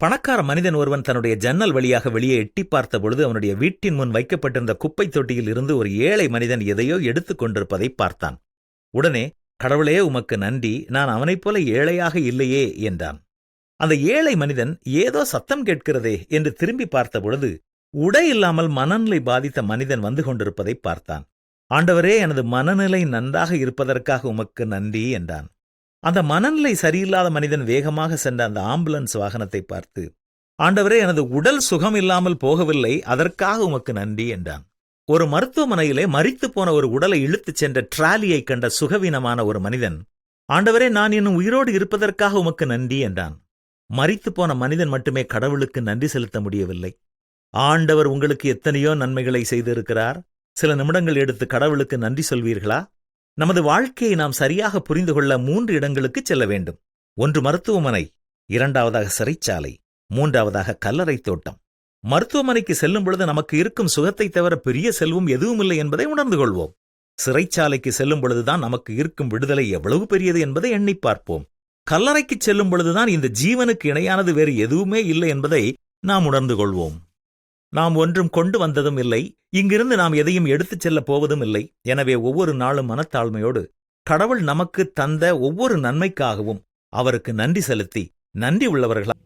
பணக்கார மனிதன் ஒருவன் தன்னுடைய ஜன்னல் வழியாக வெளியே எட்டி பார்த்த பொழுது அவனுடைய வீட்டின் முன் வைக்கப்பட்டிருந்த குப்பை தொட்டியில் இருந்து ஒரு ஏழை மனிதன் எதையோ எடுத்துக் கொண்டிருப்பதை பார்த்தான். உடனே, கடவுளே உமக்கு நன்றி, நான் அவனைப் போல ஏழையாக இல்லையே என்றான். அந்த ஏழை மனிதன் ஏதோ சத்தம் கேட்கிறதே என்று திரும்பி பார்த்த பொழுது உடை இல்லாமல் மனநிலை பாதித்த மனிதன் வந்து கொண்டிருப்பதை பார்த்தான். ஆண்டவரே, எனது மனநிலை நன்றாக இருப்பதற்காக உமக்கு நன்றி என்றான். அந்த மனநிலை சரியில்லாத மனிதன் வேகமாக சென்ற அந்த ஆம்புலன்ஸ் வாகனத்தை பார்த்து, ஆண்டவரே, எனது உடல் சுகம் இல்லாமல் போகவில்லை, அதற்காக உமக்கு நன்றி என்றான். ஒரு மருத்துவமனையிலே மரித்து போன ஒரு உடலை இழுத்துச் சென்ற டிராலியை கண்ட சுகவீனமான ஒரு மனிதன், ஆண்டவரே, நான் இன்னும் உயிரோடு இருப்பதற்காக உமக்கு நன்றி என்றான். மரித்து போன மனிதன் மட்டுமே கடவுளுக்கு நன்றி செலுத்த முடியவில்லை. ஆண்டவர் உங்களுக்கு எத்தனையோ நன்மைகளை செய்திருக்கிறார். சில நிமிடங்கள் எடுத்து கடவுளுக்கு நன்றி சொல்வீர்களா? நமது வாழ்க்கையை நாம் சரியாக புரிந்து கொள்ள 3 இடங்களுக்கு செல்ல வேண்டும். 1 மருத்துவமனை, 2வதாக சிறைச்சாலை, 3வதாக கல்லறை தோட்டம். மருத்துவமனைக்கு செல்லும் பொழுது நமக்கு இருக்கும் சுகத்தை தவிர பெரிய செல்வம் எதுவும் இல்லை என்பதை உணர்ந்து கொள்வோம். சிறைச்சாலைக்கு செல்லும் பொழுதுதான் நமக்கு இருக்கும் விடுதலை எவ்வளவு பெரியது என்பதை எண்ணி பார்ப்போம். கல்லறைக்கு செல்லும் பொழுதுதான் இந்த ஜீவனுக்கு இணையானது வேறு எதுவுமே இல்லை என்பதை நாம் உணர்ந்து கொள்வோம். நாம் ஒன்றும் கொண்டு வந்ததும் இல்லை, இங்கிருந்து நாம் எதையும் எடுத்துச் செல்லப் போவதும் இல்லை. எனவே ஒவ்வொரு நாளும் மனத்தாழ்மையோடு கடவுள் நமக்கு தந்த ஒவ்வொரு நன்மைக்காகவும் அவருக்கு நன்றி செலுத்தி நன்றி உள்ளவர்களாக